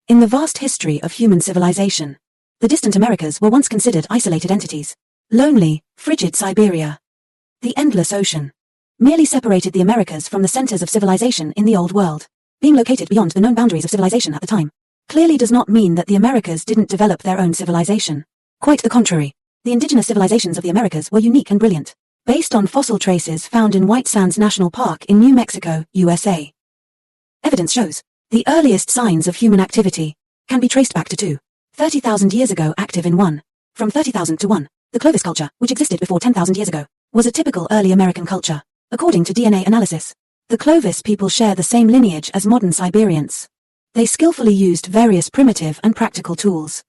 In the vast history of human civilization, the distant Americas were once considered isolated entities. Lonely, frigid Siberia, the endless ocean, merely separated the Americas from the centers of civilization in the Old World. Being located beyond the known boundaries of civilization at the time clearly does not mean that the Americas didn't develop their own civilization. Quite the contrary. The indigenous civilizations of the Americas were unique and brilliant, based on fossil traces found in White Sands National Park in New Mexico, USA. Evidence shows the earliest signs of human activity can be traced back to 30,000 years ago, active in 1. From 30,000 to 1. The Clovis culture, which existed before 10,000 years ago, was a typical early American culture. According to DNA analysis, the Clovis people share the same lineage as modern Siberians. They skillfully used various primitive and practical tools,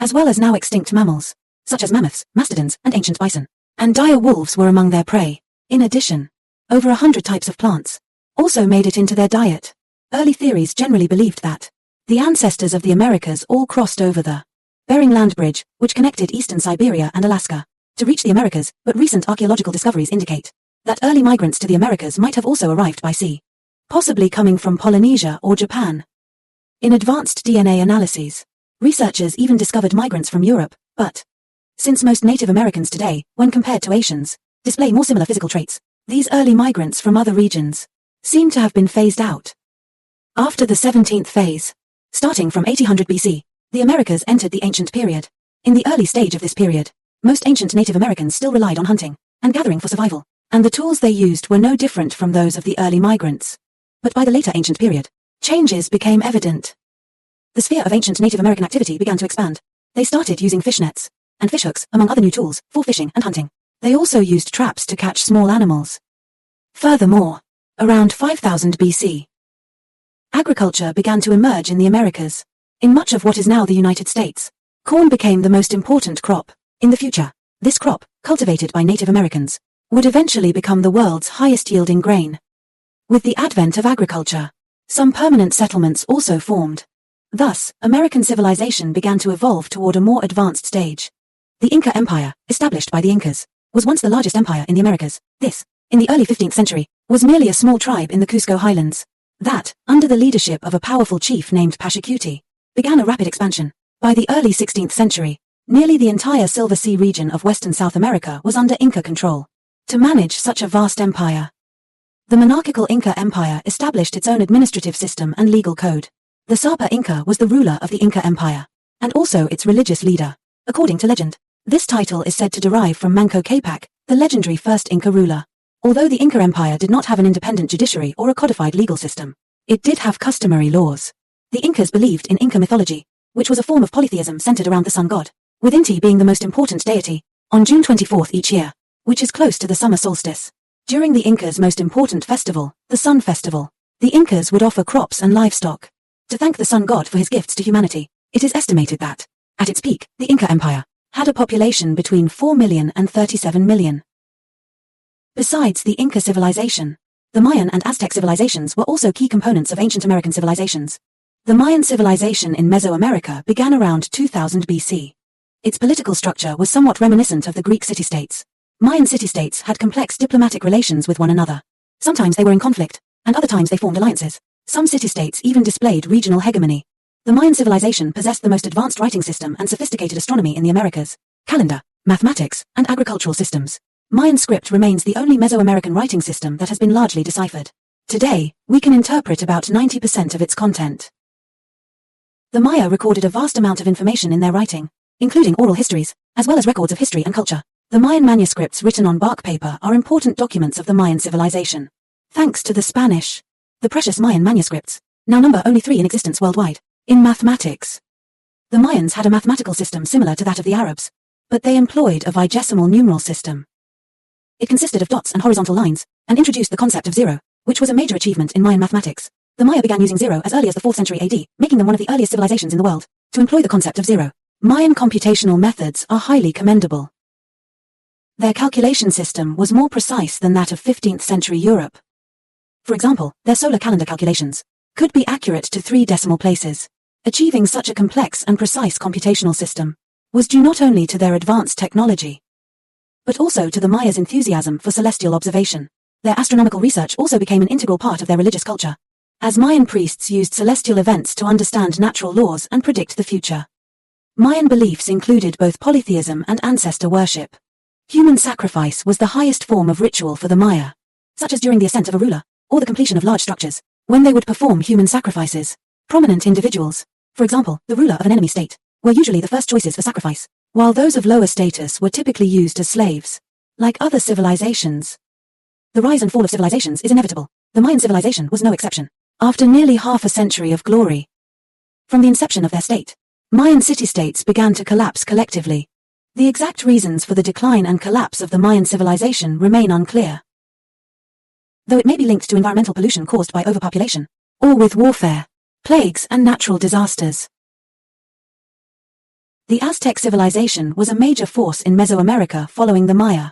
as well as now extinct mammals, such as mammoths, mastodons, and ancient bison. And dire wolves were among their prey. In addition, over 100 types of plants also made it into their diet. Early theories generally believed that the ancestors of the Americas all crossed over the Bering Land Bridge, which connected eastern Siberia and Alaska, to reach the Americas, but recent archaeological discoveries indicate that early migrants to the Americas might have also arrived by sea, possibly coming from Polynesia or Japan. In advanced DNA analyses, researchers even discovered migrants from Europe, but since most Native Americans today, when compared to Asians, display more similar physical traits, these early migrants from other regions seem to have been phased out. After the 17th phase, starting from 800 BC, the Americas entered the ancient period. In the early stage of this period, most ancient Native Americans still relied on hunting and gathering for survival, and the tools they used were no different from those of the early migrants. But by the later ancient period, changes became evident. The sphere of ancient Native American activity began to expand. They started using fish nets and fishhooks, among other new tools, for fishing and hunting. They also used traps to catch small animals. Furthermore, around 5000 BC, agriculture began to emerge in the Americas. In much of what is now the United States, corn became the most important crop. In the future, this crop, cultivated by Native Americans, would eventually become the world's highest-yielding grain. With the advent of agriculture, some permanent settlements also formed. Thus, American civilization began to evolve toward a more advanced stage. The Inca Empire, established by the Incas, was once the largest empire in the Americas. This, in the early 15th century, was merely a small tribe in the Cusco highlands that, under the leadership of a powerful chief named Pachacuti, began a rapid expansion. By the early 16th century, nearly the entire Silver Sea region of western South America was under Inca control. To manage such a vast empire, the monarchical Inca Empire established its own administrative system and legal code. The Sapa Inca was the ruler of the Inca Empire, and also its religious leader. According to legend, this title is said to derive from Manco Capac, the legendary first Inca ruler. Although the Inca Empire did not have an independent judiciary or a codified legal system, it did have customary laws. The Incas believed in Inca mythology, which was a form of polytheism centered around the sun god, with Inti being the most important deity, on June 24th each year, which is close to the summer solstice. During the Incas' most important festival, the Sun Festival, the Incas would offer crops and livestock to thank the sun god for his gifts to humanity. It is estimated that, at its peak, the Inca Empire had a population between 4 million and 37 million. Besides the Inca civilization, the Mayan and Aztec civilizations were also key components of ancient American civilizations. The Mayan civilization in Mesoamerica began around 2000 BC. Its political structure was somewhat reminiscent of the Greek city-states. Mayan city-states had complex diplomatic relations with one another. Sometimes they were in conflict, and other times they formed alliances. Some city-states even displayed regional hegemony. The Mayan civilization possessed the most advanced writing system and sophisticated astronomy in the Americas, calendar, mathematics, and agricultural systems. Mayan script remains the only Mesoamerican writing system that has been largely deciphered. Today, we can interpret about 90% of its content. The Maya recorded a vast amount of information in their writing, including oral histories, as well as records of history and culture. The Mayan manuscripts written on bark paper are important documents of the Mayan civilization. Thanks to the Spanish, the precious Mayan manuscripts now number only 3 in existence worldwide. In mathematics, the Mayans had a mathematical system similar to that of the Arabs, but they employed a vigesimal numeral system. It consisted of dots and horizontal lines, and introduced the concept of zero, which was a major achievement in Mayan mathematics. The Maya began using zero as early as the 4th century AD, making them one of the earliest civilizations in the world to employ the concept of zero. Mayan computational methods are highly commendable. Their calculation system was more precise than that of 15th century Europe. For example, their solar calendar calculations could be accurate to 3 decimal places. Achieving such a complex and precise computational system was due not only to their advanced technology, but also to the Mayas' enthusiasm for celestial observation. Their astronomical research also became an integral part of their religious culture. as Mayan priests used celestial events to understand natural laws and predict the future. Mayan beliefs included both polytheism and ancestor worship. Human sacrifice was the highest form of ritual for the Maya, such as during the ascent of a ruler, or the completion of large structures. When they would perform human sacrifices, prominent individuals, for example, the ruler of an enemy state, were usually the first choices for sacrifice, while those of lower status were typically used as slaves. Like other civilizations, the rise and fall of civilizations is inevitable. The Mayan civilization was no exception. After nearly half a century of glory, from the inception of their state, Mayan city-states began to collapse collectively. The exact reasons for the decline and collapse of the Mayan civilization remain unclear, though it may be linked to environmental pollution caused by overpopulation, or with warfare, plagues and natural disasters. The Aztec civilization was a major force in Mesoamerica following the Maya,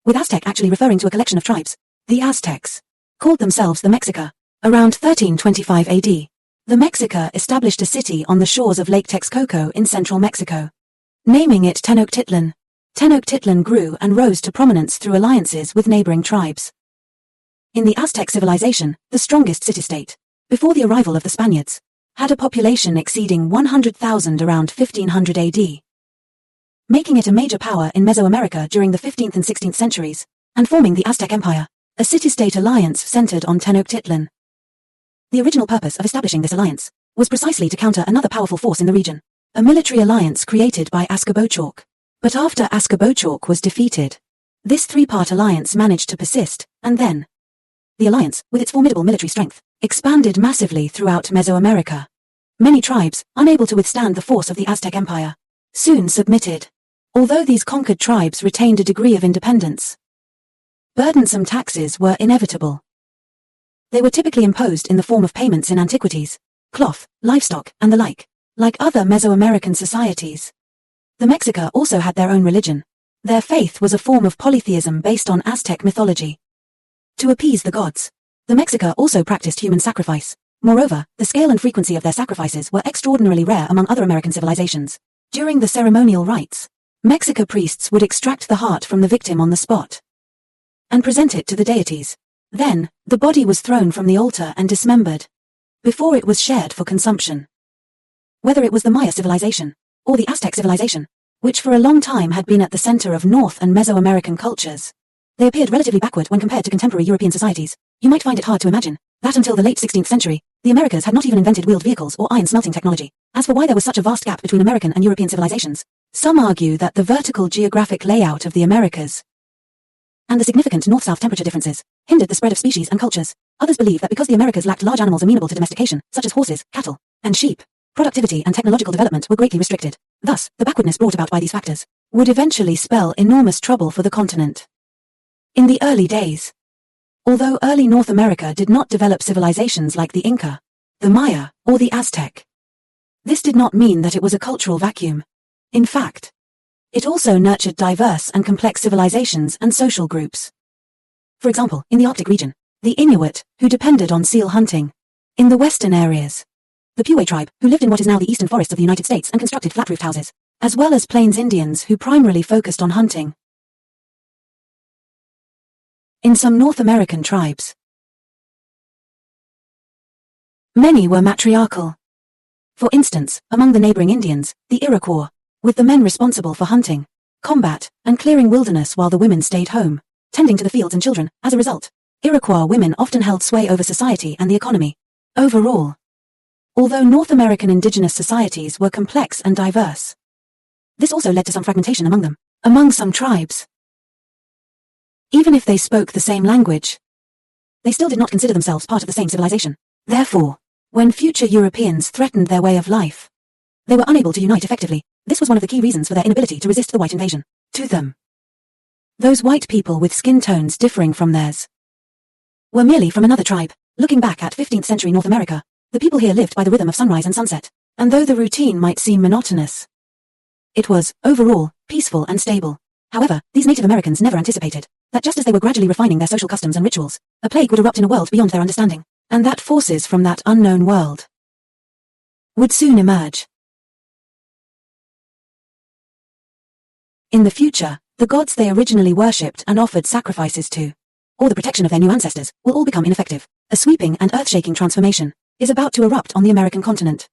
with Aztec actually referring to a collection of tribes. The Aztecs called themselves the Mexica. Around 1325 AD, the Mexica established a city on the shores of Lake Texcoco in central Mexico, naming it Tenochtitlan. Tenochtitlan grew and rose to prominence through alliances with neighboring tribes. In the Aztec civilization, the strongest city-state, before the arrival of the Spaniards, had a population exceeding 100,000 around 1500 AD, making it a major power in Mesoamerica during the 15th and 16th centuries, and forming the Aztec Empire, a city-state alliance centered on Tenochtitlan. The original purpose of establishing this alliance was precisely to counter another powerful force in the region, a military alliance created by Azcapotzalc. But after Azcapotzalc was defeated, this three-part alliance managed to persist, and then the alliance, with its formidable military strength, expanded massively throughout Mesoamerica. Many tribes, unable to withstand the force of the Aztec Empire, soon submitted. Although these conquered tribes retained a degree of independence, burdensome taxes were inevitable. They were typically imposed in the form of payments in antiquities, cloth, livestock, and the like. Like other Mesoamerican societies, the Mexica also had their own religion. Their faith was a form of polytheism based on Aztec mythology. To appease the gods, the Mexica also practiced human sacrifice. Moreover, the scale and frequency of their sacrifices were extraordinarily rare among other American civilizations. During the ceremonial rites, Mexica priests would extract the heart from the victim on the spot and present it to the deities. Then, the body was thrown from the altar and dismembered before it was shared for consumption. Whether it was the Maya civilization or the Aztec civilization, which for a long time had been at the center of North and Mesoamerican cultures, they appeared relatively backward when compared to contemporary European societies. You might find it hard to imagine that until the late 16th century, the Americas had not even invented wheeled vehicles or iron smelting technology. As for why there was such a vast gap between American and European civilizations, some argue that the vertical geographic layout of the Americas and the significant north-south temperature differences hindered the spread of species and cultures. Others believe that because the Americas lacked large animals amenable to domestication, such as horses, cattle, and sheep, productivity and technological development were greatly restricted. Thus, the backwardness brought about by these factors would eventually spell enormous trouble for the continent. In the early days, although early North America did not develop civilizations like the Inca, the Maya, or the Aztec, this did not mean that it was a cultural vacuum. In fact, it also nurtured diverse and complex civilizations and social groups. For example, in the Arctic region, the Inuit, who depended on seal hunting. In the western areas, the Puey tribe, who lived in what is now the eastern forests of the United States and constructed flat-roofed houses, as well as Plains Indians who primarily focused on hunting. In some North American tribes, many were matriarchal. For instance, among the neighboring Indians, the Iroquois, with the men responsible for hunting, combat, and clearing wilderness while the women stayed home, tending to the fields and children. As a result, Iroquois women often held sway over society and the economy. Overall, although North American indigenous societies were complex and diverse, this also led to some fragmentation among them. Among some tribes, even if they spoke the same language, they still did not consider themselves part of the same civilization. Therefore, when future Europeans threatened their way of life, they were unable to unite effectively. This was one of the key reasons for their inability to resist the white invasion. To them, those white people with skin tones differing from theirs were merely from another tribe. Looking back at 15th century North America, the people here lived by the rhythm of sunrise and sunset, and though the routine might seem monotonous, it was, overall, peaceful and stable. However, these Native Americans never anticipated that just as they were gradually refining their social customs and rituals, a plague would erupt in a world beyond their understanding, and that forces from that unknown world would soon emerge. In the future, the gods they originally worshipped and offered sacrifices to, or the protection of their new ancestors, will all become ineffective. A sweeping and earth-shaking transformation is about to erupt on the American continent.